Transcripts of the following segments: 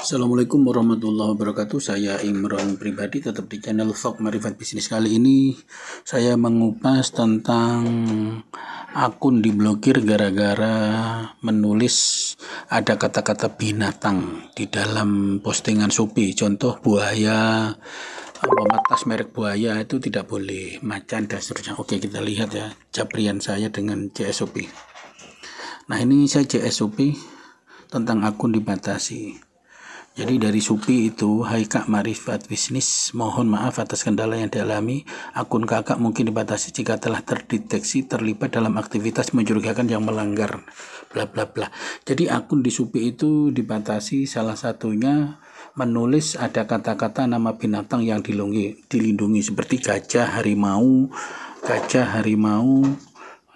Assalamualaikum warahmatullahi wabarakatuh. Saya Imron pribadi, tetap di channel Vlog Marifat Bisnis. Kali ini saya mengupas tentang akun diblokir gara-gara menulis ada kata-kata binatang di dalam postingan Shopee. Contoh buaya, tas merek buaya itu tidak boleh, macan dan seterusnya. Oke, kita lihat ya japrian saya dengan JSOP. Nah, ini saya JSOP tentang akun dibatasi. Jadi dari Shopee itu, hai Kak Marifat Bisnis, mohon maaf atas kendala yang dialami. Akun kakak mungkin dibatasi jika telah terdeteksi terlibat dalam aktivitas mencurigakan yang melanggar bla bla bla. Jadi akun di Shopee itu dibatasi, salah satunya menulis ada kata-kata nama binatang yang dilindungi seperti gajah, harimau,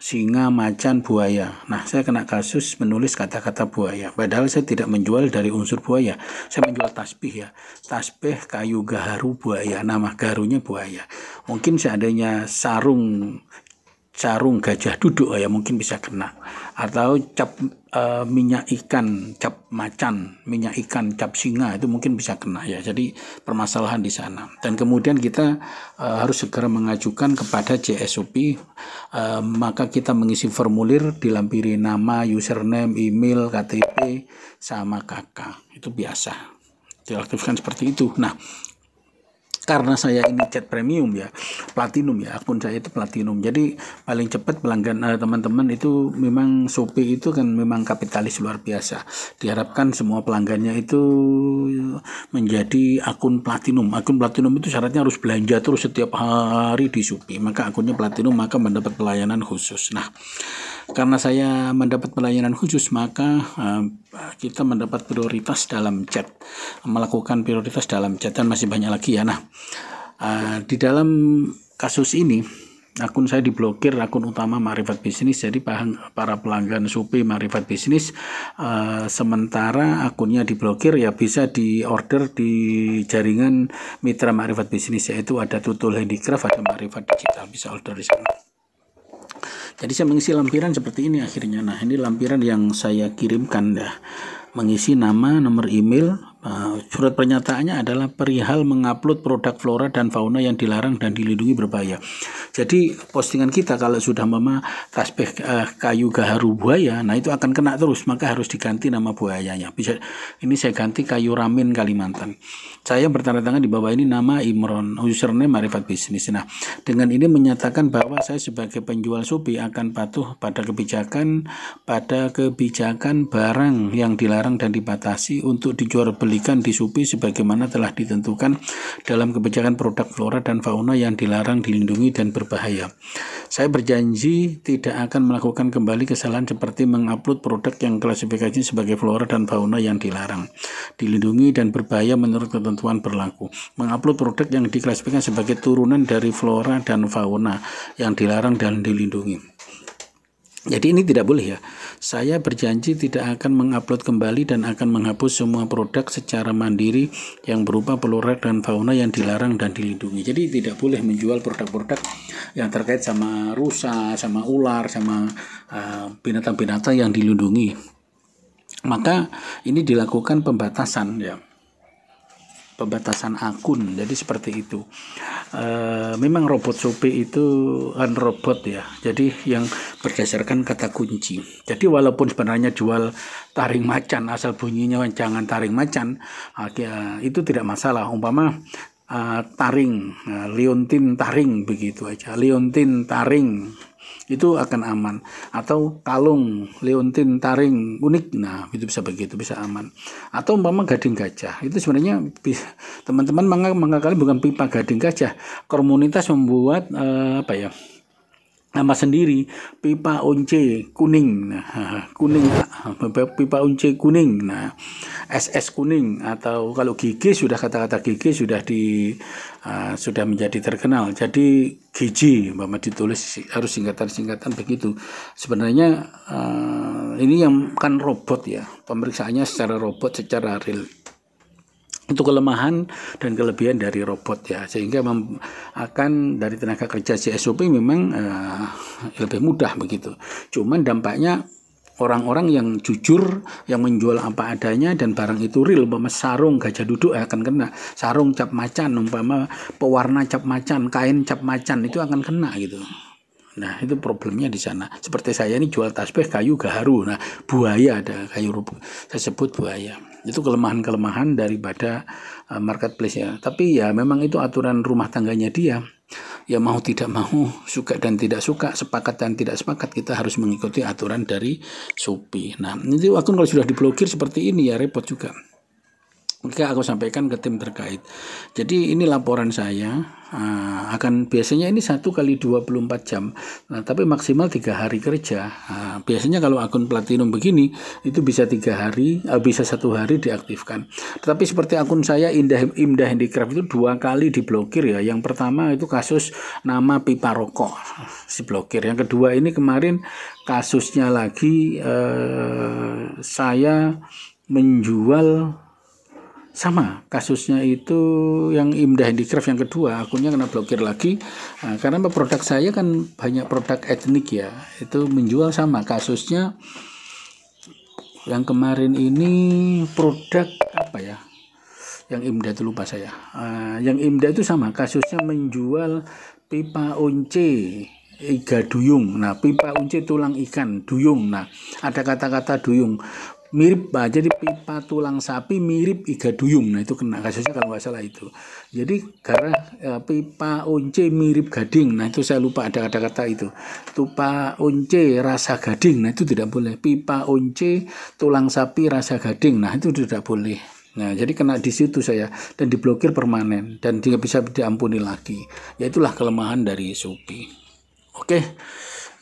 singa, macan, buaya. Nah, saya kena kasus menulis kata-kata buaya. Padahal saya tidak menjual dari unsur buaya. Saya menjual tasbih ya. Tasbih kayu gaharu buaya. Nama gaharunya buaya. Mungkin seandainya sarung gajah duduk ya mungkin bisa kena, atau cap minyak ikan, cap macan, minyak ikan, cap singa itu mungkin bisa kena ya. Jadi permasalahan di sana. Dan kemudian kita harus segera mengajukan kepada JSOP, maka kita mengisi formulir, dilampiri nama, username, email, KTP sama kakak. Itu biasa diaktifkan seperti itu. Nah, karena saya ini chat premium ya, platinum ya, akun saya itu platinum. Jadi paling cepat pelanggan teman-teman itu memang Shopee itu kan memang kapitalis luar biasa. Diharapkan semua pelanggannya itu menjadi akun platinum. Akun platinum itu syaratnya harus belanja terus setiap hari di Shopee. Maka akunnya platinum maka mendapat pelayanan khusus. Nah, karena saya mendapat pelayanan khusus, maka kita mendapat prioritas dalam chat, melakukan prioritas dalam chat, dan masih banyak lagi ya. Nah, di dalam kasus ini akun saya diblokir, akun utama Marifat Bisnis. Jadi para pelanggan Shopee Marifat Bisnis, sementara akunnya diblokir ya bisa diorder di jaringan mitra Marifat Bisnis, yaitu ada Tutul Handicraft, ada Marifat Digital, bisa order di sana. Jadi saya mengisi lampiran seperti ini akhirnya. Nah, ini lampiran yang saya kirimkan ya. Mengisi nama, nomor email. Surat pernyataannya adalah perihal mengupload produk flora dan fauna yang dilarang dan dilindungi berbahaya. Jadi postingan kita kalau sudah tasbih kayu gaharu buaya, nah itu akan kena terus, maka harus diganti nama buayanya. Bisa ini saya ganti kayu ramin Kalimantan. Saya bertanda tangan di bawah ini nama Imron, username Marifat Bisnis. Nah, dengan ini menyatakan bahwa saya sebagai penjual Shopee akan patuh pada kebijakan barang yang dilarang dan dibatasi untuk dijual belikan di Shopee sebagaimana telah ditentukan dalam kebijakan produk flora dan fauna yang dilarang, dilindungi dan berbahaya. Saya berjanji tidak akan melakukan kembali kesalahan seperti mengupload produk yang klasifikasinya sebagai flora dan fauna yang dilarang, dilindungi dan berbahaya menurut ketentuan berlaku. Mengupload produk yang diklasifikasikan sebagai turunan dari flora dan fauna yang dilarang dan dilindungi. Jadi ini tidak boleh ya. Saya berjanji tidak akan mengupload kembali dan akan menghapus semua produk secara mandiri yang berupa flora dan fauna yang dilarang dan dilindungi. Jadi tidak boleh menjual produk-produk yang terkait sama rusa, sama ular, sama binatang-binatang yang dilindungi. Maka ini dilakukan pembatasan ya. Pembatasan akun, jadi seperti itu. Memang robot Shopee itu kan robot ya, jadi yang berdasarkan kata kunci. Jadi walaupun sebenarnya jual taring macan, asal bunyinya jangan taring macan, itu tidak masalah. Umpama taring, liontin taring begitu aja, liontin taring itu akan aman, atau kalung liontin taring unik, nah itu bisa begitu, bisa aman. Atau umpama gading gajah, itu sebenarnya teman-teman mengakali bukan pipa gading gajah, komunitas membuat nama sendiri, pipa once kuning, nah, kuning, pipa once kuning, nah SS kuning, atau kalau GG sudah kata-kata GG sudah menjadi terkenal. Jadi GG, ditulis harus singkatan begitu. Sebenarnya ini yang kan robot ya, pemeriksaannya secara robot, secara real. Itu kelemahan dan kelebihan dari robot ya, sehingga akan dari tenaga kerja CSOP memang lebih mudah begitu. Cuman dampaknya orang-orang yang jujur, yang menjual apa adanya dan barang itu real, umpama sarung gajah duduk akan kena, sarung cap macan, umpama pewarna cap macan, kain cap macan itu akan kena gitu. Nah itu problemnya di sana. Seperti saya ini jual tasbih kayu gaharu, nah buaya ada kayu rubuh, saya sebut buaya. Itu kelemahan-kelemahan daripada marketplace ya. Tapi ya memang itu aturan rumah tangganya dia. Ya mau tidak mau, suka dan tidak suka, sepakat dan tidak sepakat, kita harus mengikuti aturan dari Shopee. Nah ini akun kalau sudah diblokir seperti ini ya repot juga. Maka aku sampaikan ke tim terkait. Jadi ini laporan saya, akan biasanya ini 1 kali 24 jam, nah, tapi maksimal 3 hari kerja. Biasanya kalau akun platinum begini itu bisa 3 hari, bisa 1 hari diaktifkan. Tetapi seperti akun saya Imda Handicraft itu 2 kali diblokir ya. Yang pertama itu kasus nama pipa rokok diblokir. Yang kedua ini kemarin kasusnya lagi, saya menjual sama kasusnya itu yang Imda Handicraft yang kedua, akunnya kena blokir lagi. Karena produk saya kan banyak produk etnik ya, itu menjual sama kasusnya. Yang kemarin ini produk apa ya, yang Imda itu lupa saya. Yang Imda itu sama kasusnya menjual pipa unce iga duyung. Nah pipa unce tulang ikan duyung, nah ada kata-kata duyung mirip, jadi pipa tulang sapi mirip iga duyung, nah itu kena kasusnya kalau nggak salah itu. Jadi karena pipa unce mirip gading, nah itu saya lupa ada kata-kata itu. Pipa unce rasa gading, nah itu tidak boleh. Pipa unce tulang sapi rasa gading, nah itu tidak boleh. Nah jadi kena di situ saya dan diblokir permanen dan tidak bisa diampuni lagi. Ya itulah kelemahan dari Shopee. Oke.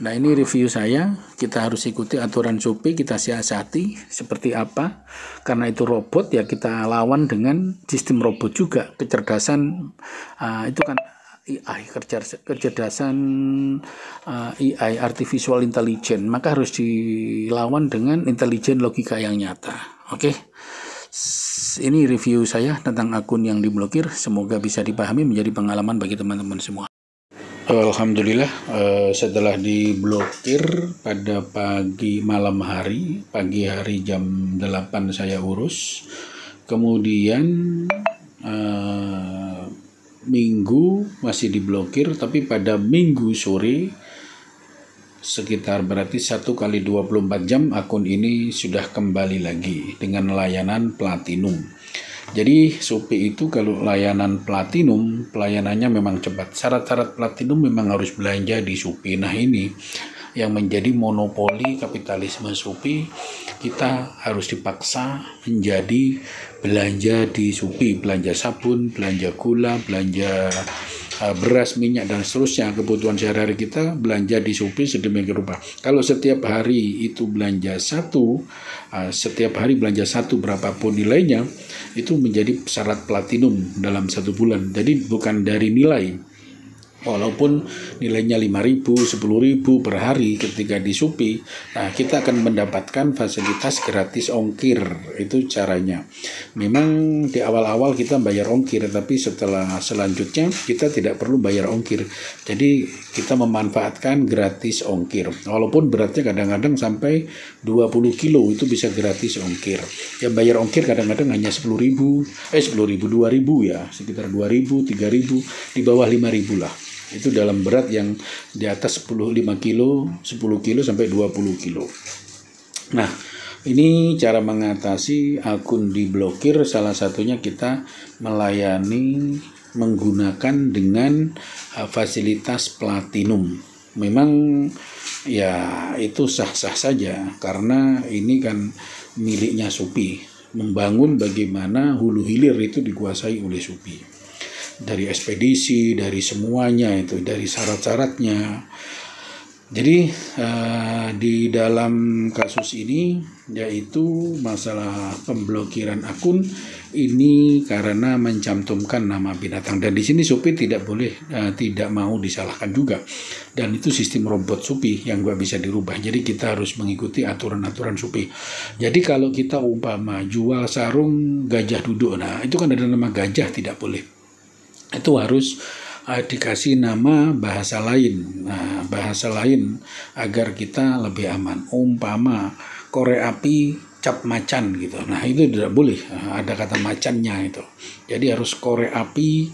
Nah ini review saya, kita harus ikuti aturan Shopee, kita siasati seperti apa, karena itu robot ya kita lawan dengan sistem robot juga, kecerdasan itu kan AI, kecerdasan AI, artificial intelligence, maka harus dilawan dengan intelijen logika yang nyata. Oke. Ini review saya tentang akun yang diblokir, semoga bisa dipahami, menjadi pengalaman bagi teman-teman semua. Alhamdulillah, setelah diblokir pada pagi hari jam 8 saya urus, kemudian Minggu masih diblokir, tapi pada Minggu sore sekitar berarti 1 kali 24 jam akun ini sudah kembali lagi dengan layanan platinum. Jadi Shopee itu kalau layanan platinum, pelayanannya memang cepat. Syarat-syarat platinum memang harus belanja di Shopee. Nah ini yang menjadi monopoli kapitalisme Shopee, kita harus dipaksa menjadi belanja di Shopee, belanja sabun, belanja gula, belanja beras, minyak dan seterusnya, kebutuhan sehari-hari kita belanja di Shopee sedemikian rupa. Kalau setiap hari itu belanja setiap hari belanja berapapun nilainya, itu menjadi syarat platinum dalam 1 bulan. Jadi bukan dari nilai, walaupun nilainya 5.000, 10.000 per hari ketika di Shopee, nah kita akan mendapatkan fasilitas gratis ongkir. Itu caranya. Memang di awal-awal kita bayar ongkir, tapi selanjutnya kita tidak perlu bayar ongkir. Jadi kita memanfaatkan gratis ongkir. Walaupun beratnya kadang-kadang sampai 20 kilo itu bisa gratis ongkir. Ya bayar ongkir kadang-kadang hanya 10.000, 2.000 ya, sekitar 2.000, 3.000, di bawah 5.000 lah. Itu dalam berat yang di atas 5 kilo, 10 kilo sampai 20 kilo. Nah, ini cara mengatasi akun diblokir, salah satunya kita melayani menggunakan dengan fasilitas platinum. Memang ya itu sah-sah saja karena ini kan miliknya Shopee. Membangun bagaimana hulu hilir itu dikuasai oleh Shopee. Dari ekspedisi, dari semuanya itu, dari syarat-syaratnya. Jadi di dalam kasus ini yaitu masalah pemblokiran akun ini karena mencantumkan nama binatang, dan di sini Shopee tidak mau disalahkan juga, dan itu sistem robot Shopee yang nggak bisa dirubah. Jadi kita harus mengikuti aturan-aturan Shopee. Jadi kalau kita umpama jual sarung gajah duduk, nah itu kan ada nama gajah, tidak boleh. Itu harus dikasih nama bahasa lain. Nah, bahasa lain agar kita lebih aman. Umpama korek api cap macan gitu. Nah, itu tidak boleh. Ada kata macannya itu. Jadi harus korek api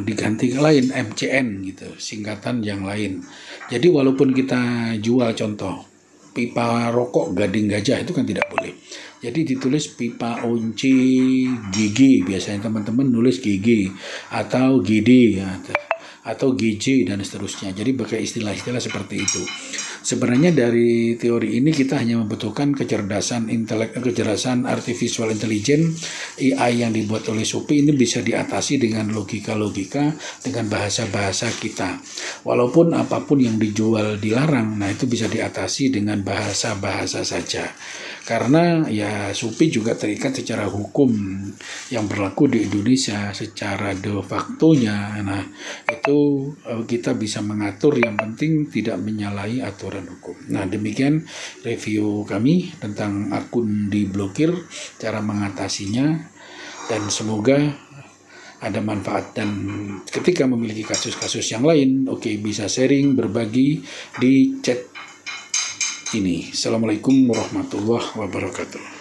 diganti lain MCN gitu, singkatan yang lain. Jadi walaupun kita jual contoh pipa rokok Gading Gajah itu kan tidak boleh. Jadi ditulis pipa unci GG, biasanya teman-teman nulis GG atau GD ya, atau GJ dan seterusnya. Jadi pakai istilah-istilah seperti itu. Sebenarnya dari teori ini kita hanya membutuhkan kecerdasan artificial intelligence AI yang dibuat oleh Shopee ini bisa diatasi dengan logika-logika, dengan bahasa-bahasa kita. Walaupun apapun yang dijual dilarang, nah itu bisa diatasi dengan bahasa-bahasa saja. Karena ya Shopee juga terikat secara hukum yang berlaku di Indonesia secara de facto-nya. Nah, itu kita bisa mengatur, yang penting tidak menyalahi aturan hukum. Nah, demikian review kami tentang akun diblokir, cara mengatasinya, dan semoga ada manfaat. Dan ketika memiliki kasus-kasus yang lain, bisa sharing, berbagi di chat ini. Assalamualaikum warahmatullahi wabarakatuh.